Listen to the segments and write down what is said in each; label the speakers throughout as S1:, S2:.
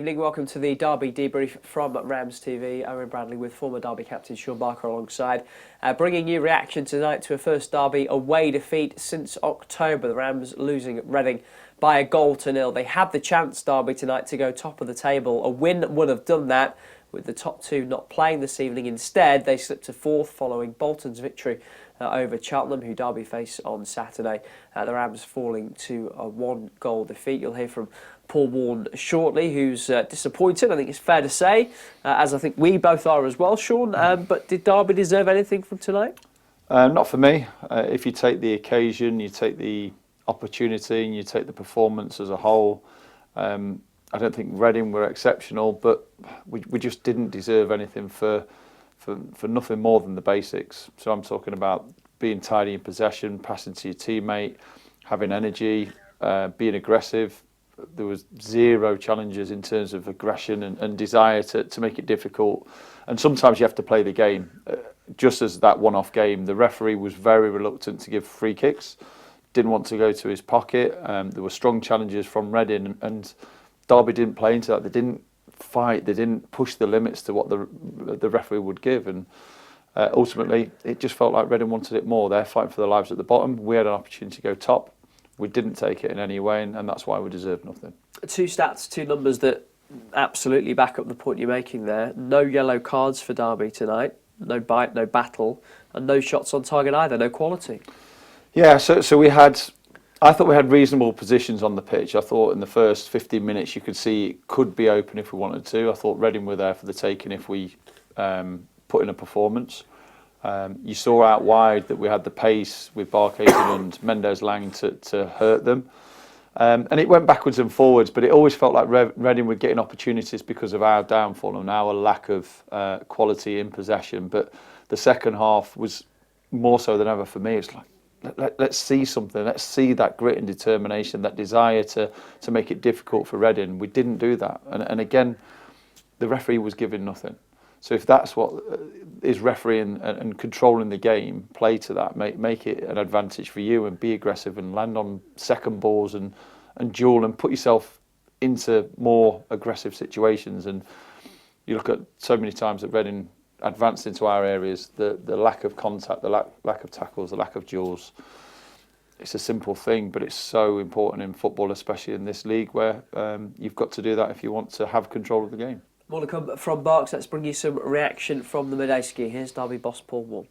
S1: evening, welcome to the Derby debrief from RamsTV. Owen Bradley with former Derby captain Shaun alongside, bringing you reaction tonight to a first Derby away defeat since October. The Rams losing at Reading by 1-0. They had the chance, Derby, tonight to go top of the table. A win would have done that, with the top two not playing this evening. Instead, they slipped to fourth following Bolton's victory over Cheltenham, who Derby face on Saturday. The Rams falling to a 1-goal defeat. You'll hear from Paul Warne shortly, who's disappointed, I think it's fair to say, as I think we both are as well, Shaun. But did Derby deserve anything from tonight?
S2: Not for me. If you take the occasion, you take the opportunity, and you take the performance as a whole, I don't think Reading were exceptional, but we just didn't deserve anything for nothing more than the basics. So I'm talking about being tidy in possession, passing to your teammate, having energy, being aggressive. There was zero challenges in terms of aggression and desire to make it difficult. And sometimes you have to play the game. Just as that one-off game, the referee was very reluctant to give free kicks, didn't want to go to his pocket. There were strong challenges from Reading, and Derby didn't play into that. They didn't fight. They didn't push the limits to what the referee would give. And ultimately, it just felt like Reading wanted it more. They're fighting for their lives at the bottom. We had an opportunity to go top. We didn't take it in any way, and that's why we deserve nothing.
S1: Two stats, two numbers that absolutely back up the point you're making there. No yellow cards for Derby tonight. No bite, no battle, and no shots on target either. No quality.
S2: Yeah, so we had... I thought we had reasonable positions on the pitch. I thought in the first 15 minutes you could see it could be open if we wanted to. I thought Reading were there for the taking if we put in a performance. You saw out wide that we had the pace with Barkhazen and Mendes-Lang to hurt them. And it went backwards and forwards, but it always felt like Reading were getting opportunities because of our downfall and our lack of quality in possession. But the second half was more so than ever for me. It's like, let's see something. Let's see that grit and determination, that desire to make it difficult for Reading. We didn't do that. And again, the referee was giving nothing. So if that's what is refereeing and controlling the game, play to that. Make it an advantage for you and be aggressive and land on second balls and duel and put yourself into more aggressive situations. And you look at so many times that Reading advanced into our areas, the lack of contact, the lack of tackles, the lack of duels. It's a simple thing, but it's so important in football, especially in this league, where you've got to do that if you want to have control of the game.
S1: More to come from Barks. Let's bring you some reaction from the Medeski. Here's Derby boss Paul Warne.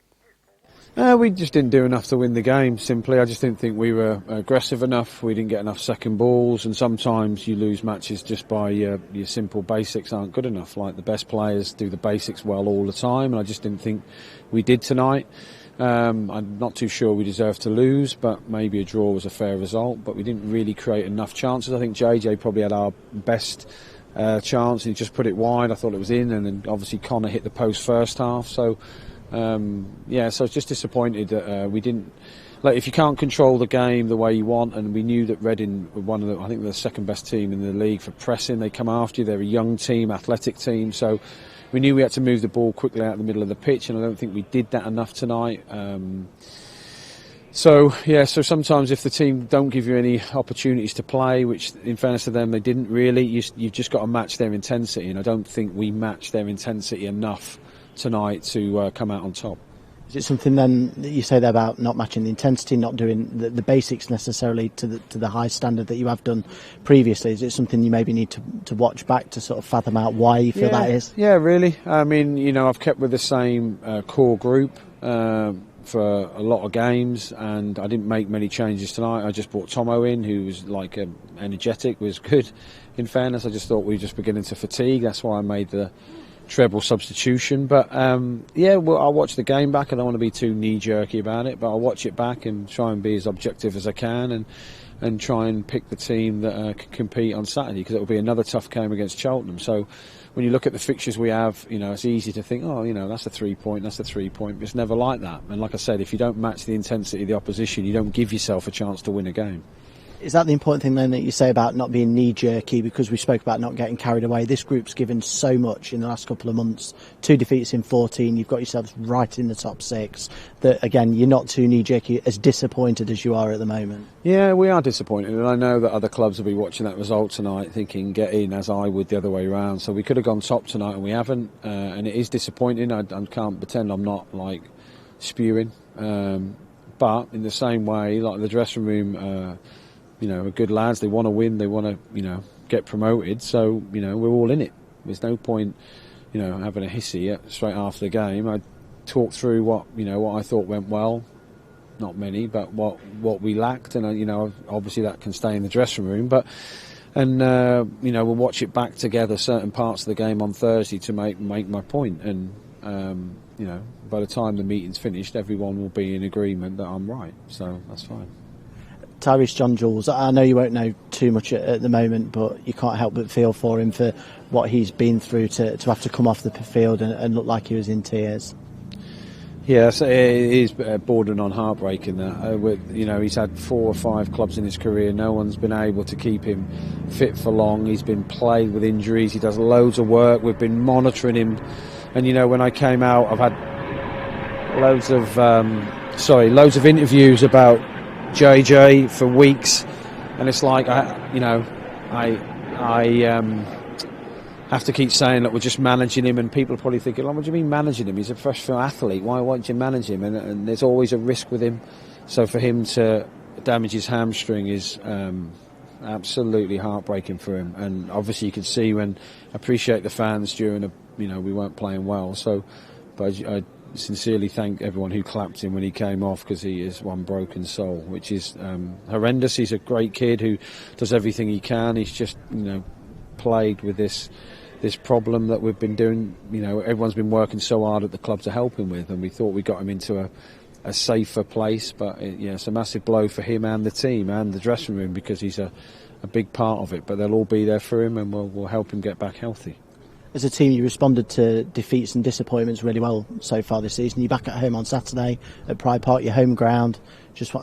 S3: We just didn't do enough to win the game, simply. I just didn't think we were aggressive enough. We didn't get enough second balls, and sometimes you lose matches just by your simple basics aren't good enough. Like, the best players do the basics well all the time, and I just didn't think we did tonight. I'm not too sure we deserved to lose, but maybe a draw was a fair result. But we didn't really create enough chances. I think JJ probably had our best chance, and he just put it wide. I thought it was in, and then obviously Connor hit the post first half. So so I was just disappointed that we didn't. Like, if you can't control the game the way you want, and we knew that Reading were one of the, I think they're the second best team in the league for pressing. They come after you. They're a young team, athletic team. So we knew we had to move the ball quickly out of the middle of the pitch, and I don't think we did that enough tonight. So sometimes if the team don't give you any opportunities to play, which in fairness to them they didn't really, you've just got to match their intensity, and I don't think we matched their intensity enough tonight to come out on top.
S4: Is it something then that you say there about not matching the intensity, not doing the basics necessarily to the high standard that you have done previously? Is it something you maybe need to watch back to sort of fathom out why you feel that is?
S3: Yeah, really. I mean, I've kept with the same core group for a lot of games, and I didn't make many changes tonight. I just brought Tomo in, who was energetic, was good. In fairness, I just thought we were just beginning to fatigue. That's why I made the treble substitution. But I'll watch the game back. I don't want to be too knee-jerky about it, but I'll watch it back and try and be as objective as I can, and try and pick the team that can compete on Saturday, because it will be another tough game against Cheltenham. So when you look at the fixtures we have, it's easy to think, that's a 3 point, that's a 3 point. It's never like that. And like I said, if you don't match the intensity of the opposition, you don't give yourself a chance to win a game.
S4: Is that the important thing then that you say about not being knee-jerky? Because we spoke about not getting carried away. This group's given so much in the last couple of months. 2 defeats in 14. You've got yourselves right in the top 6. That, again, you're not too knee-jerky, as disappointed as you are at the moment.
S3: Yeah, we are disappointed, and I know that other clubs will be watching that result tonight thinking get in, as I would the other way around. So we could have gone top tonight and we haven't, and it is disappointing. I can't pretend I'm not like spewing, but in the same way, like the dressing room, are good lads. They want to win. They want to, get promoted. So we're all in it. There's no point, having a hissy straight after the game. I talked through what I thought went well. Not many, but what we lacked, and obviously that can stay in the dressing room. We'll watch it back together, certain parts of the game on Thursday to make my point. And by the time the meeting's finished, everyone will be in agreement that I'm right. So that's fine.
S4: Tyrese John-Jules, I know you won't know too much at the moment, but you can't help but feel for him for what he's been through to have to come off the field and look like he was in tears.
S3: Yes, it is bordering on heartbreaking that. He's had 4 or 5 clubs in his career. No one's been able to keep him fit for long. He's been plagued with injuries. He does loads of work. We've been monitoring him. And, when I came out, I've had loads of interviews about JJ for weeks. And it's like, I have to keep saying that we're just managing him, and people are probably thinking, what do you mean managing him? He's a professional athlete. Why won't you manage him? And there's always a risk with him. So for him to damage his hamstring is absolutely heartbreaking for him. And obviously you can see I appreciate the fans during we weren't playing well. But I sincerely thank everyone who clapped him when he came off, because he is one broken soul, which is horrendous. He's a great kid who does everything he can. He's just, plagued with this problem that we've been doing. Everyone's been working so hard at the club to help him with, and we thought we got him into a safer place. But it's a massive blow for him and the team and the dressing room, because he's a big part of it. But they'll all be there for him, and we'll help him get back healthy.
S4: As a team, you responded to defeats and disappointments really well so far this season. You're back at home on Saturday at Pride Park, your home ground.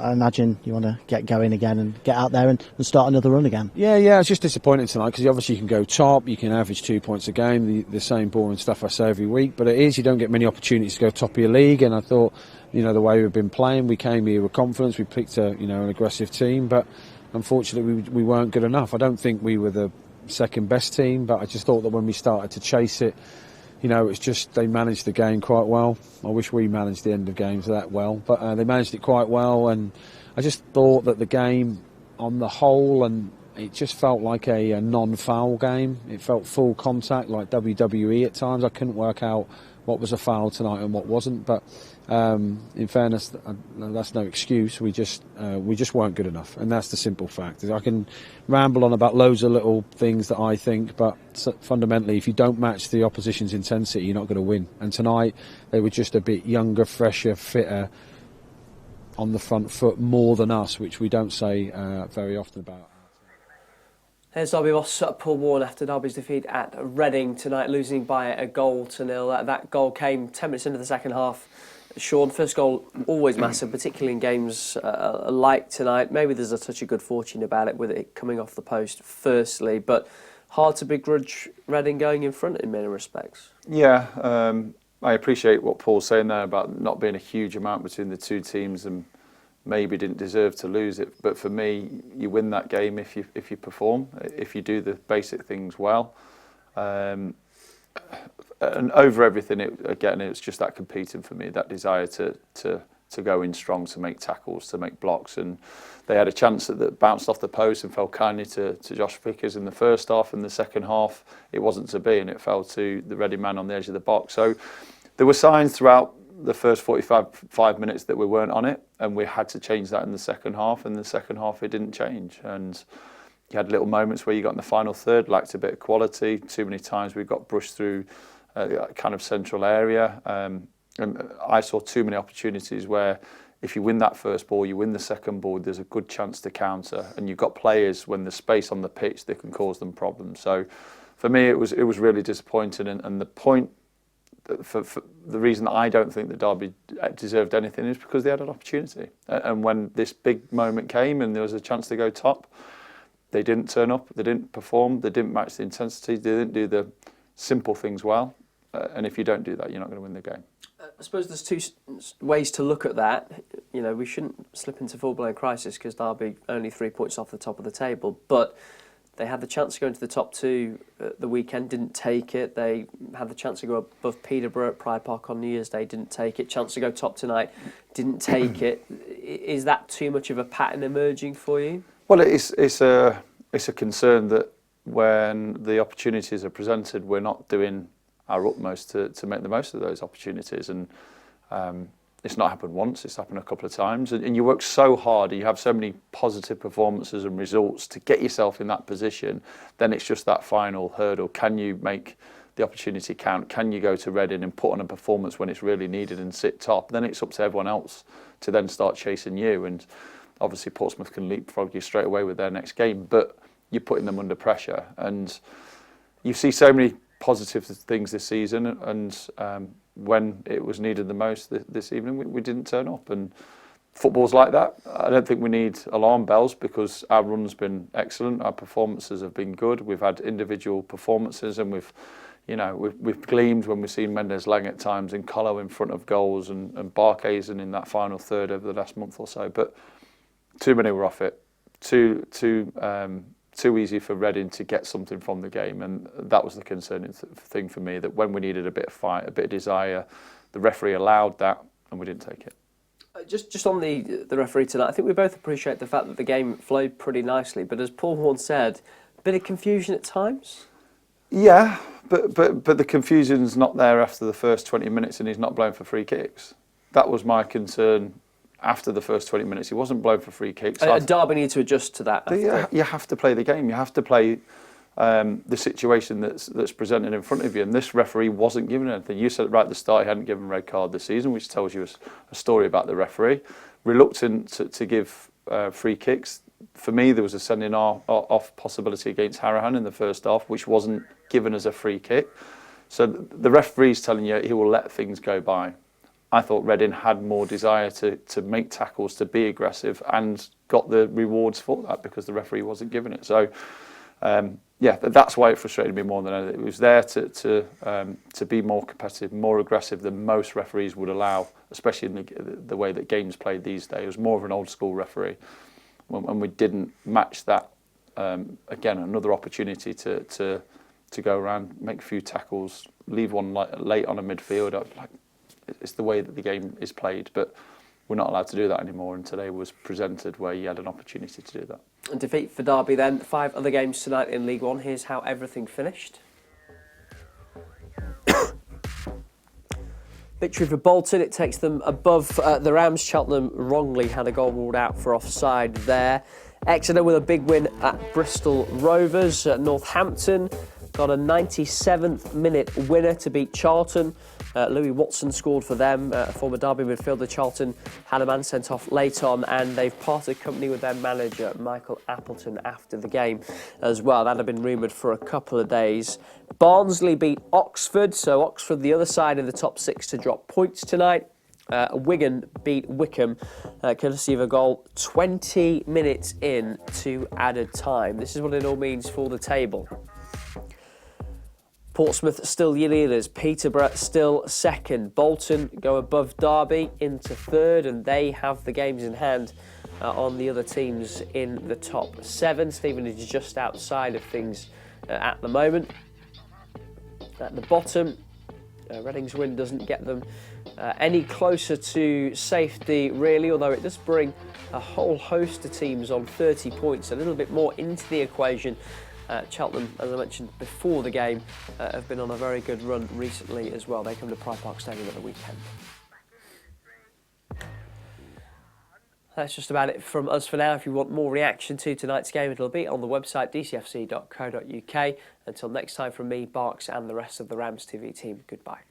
S4: I imagine you want to get going again and get out there and start another run again. Yeah,
S3: it's just disappointing tonight, because obviously you can go top, you can average 2 points a game, the same boring stuff I say every week, but you don't get many opportunities to go top of your league. And I thought, the way we've been playing, we came here with confidence, we picked an aggressive team, but unfortunately we weren't good enough. I don't think we were the second best team, but I just thought that when we started to chase it, it's just they managed the game quite well. I wish we managed the end of games that well, but they managed it quite well. And I just thought that the game on the whole, and it just felt like a non-foul game. It felt full contact, like WWE at times. I couldn't work out what was a foul tonight and what wasn't, but in fairness, that's no excuse. We just weren't good enough, and that's the simple fact. I can ramble on about loads of little things that I think, but fundamentally, if you don't match the opposition's intensity, you're not going to win. And tonight, they were just a bit younger, fresher, fitter, on the front foot more than us, which we don't say very often about.
S1: There's Derby boss Paul Warne after Derby's defeat at Reading tonight, losing by 1-0. That goal came 10 minutes into the second half. Shaun, first goal always massive, particularly in games like tonight. Maybe there's a touch of good fortune about it with it coming off the post firstly, but hard to begrudge Reading going in front in many respects.
S2: Yeah, I appreciate what Paul's saying there about not being a huge amount between the two teams and maybe didn't deserve to lose it. But for me, you win that game if you perform, if you do the basic things well. And over everything, it's just that competing for me, that desire to go in strong, to make tackles, to make blocks. And they had a chance that bounced off the post and fell kindly to Josh Vickers in the first half. In the second half, it wasn't to be, and it fell to the Reading man on the edge of the box. So there were signs throughout the first 45 minutes that we weren't on it, and we had to change that in the second half. And the second half, it didn't change. And you had little moments where you got in the final third, lacked a bit of quality. Too many times we got brushed through kind of central area. And I saw too many opportunities where if you win that first ball, you win the second ball, there's a good chance to counter. And you've got players, when there's space on the pitch, that can cause them problems. So for me, it was really disappointing. And the point for the reason I don't think that Derby deserved anything is because they had an opportunity. And when this big moment came and there was a chance to go top, they didn't turn up, they didn't perform, they didn't match the intensity, they didn't do the simple things well. And if you don't do that, you're not going to win the game.
S1: I suppose there's two ways to look at that. You know, we shouldn't slip into full-blown crisis because Derby only 3 points off the top of the table, but they had the chance to go into the top two at the weekend, didn't take it. They had the chance to go above Peterborough at Pride Park on New Year's Day, didn't take it. Chance to go top tonight, didn't take it. Is that too much of a pattern emerging for you?
S2: Well, it's a concern that when the opportunities are presented, we're not doing our utmost to make the most of those opportunities. And it's not happened once, it's happened a couple of times. And you work so hard, and you have so many positive performances and results to get yourself in that position, then it's just that final hurdle. Can you make the opportunity count? Can you go to Reading and put on a performance when it's really needed and sit top? Then it's up to everyone else to then start chasing you. And obviously Portsmouth can leapfrog you straight away with their next game, but you're putting them under pressure. And you see so many positive things this season, and when it was needed the most this evening, we didn't turn up. And football's like that. I don't think we need alarm bells because our run's been excellent, our performances have been good. We've had individual performances, and we've gleamed when we've seen Mendes Lang at times, and Colo in front of goals, and Barkhuizen in that final third over the last month or so. But too many were off it. Too easy for Reading to get something from the game, and that was the concerning thing for me, that when we needed a bit of fight, a bit of desire, the referee allowed that, and we didn't take it.
S1: Just on the referee tonight, I think we both appreciate the fact that the game flowed pretty nicely, but as Paul Warne said, a bit of confusion at times?
S2: Yeah, but the confusion's not there after the first 20 minutes, and he's not blown for free kicks. That was my concern. After the first 20 minutes, he wasn't blown for free kicks.
S1: Derby need to adjust to that.
S2: You have to play the game. You have to play the situation that's presented in front of you. And this referee wasn't given anything. You said right at the start he hadn't given a red card this season, which tells you a story about the referee. Reluctant to give free kicks. For me, there was a sending off possibility against Harahan in the first half, which wasn't given as a free kick. So the referee's telling you he will let things go by. I thought Reading had more desire to make tackles, to be aggressive, and got the rewards for that because the referee wasn't giving it. So, that's why it frustrated me more than anything. It was there to be more competitive, more aggressive than most referees would allow, especially in the way that games played these days. It was more of an old school referee, when we didn't match that. Again, another opportunity to go around, make a few tackles, leave one late on a midfielder. It's the way that the game is played, but we're not allowed to do that anymore, and today was presented where you had an opportunity to do that.
S1: And defeat for Derby then, 5 other games tonight in League One. Here's how everything finished. Victory for Bolton, it takes them above the Rams. Cheltenham wrongly had a goal ruled out for offside there. Exeter with a big win at Bristol Rovers. Northampton got a 97th minute winner to beat Charlton. Louis Watson scored for them, former Derby midfielder. Charlton had a man sent off late on, and they've parted company with their manager, Michael Appleton, after the game as well. That had been rumoured for a couple of days. Barnsley beat Oxford, so Oxford the other side in the top 6 to drop points tonight. Wigan beat Wickham, courtesy of a goal 20 minutes in to added time. This is what it all means for the table. Portsmouth still your leaders, Peterborough still second, Bolton go above Derby into third, and they have the games in hand on the other teams in the top 7. Stevenage is just outside of things at the moment. At the bottom, Reading's win doesn't get them any closer to safety really, although it does bring a whole host of teams on 30 points, a little bit more into the equation. Cheltenham, as I mentioned before the game, have been on a very good run recently as well. They come to Pride Park Stadium at the weekend. That's just about it from us for now. If you want more reaction to tonight's game, it'll be on the website dcfc.co.uk. Until next time, from me, Barks, and the rest of the RamsTV team, goodbye.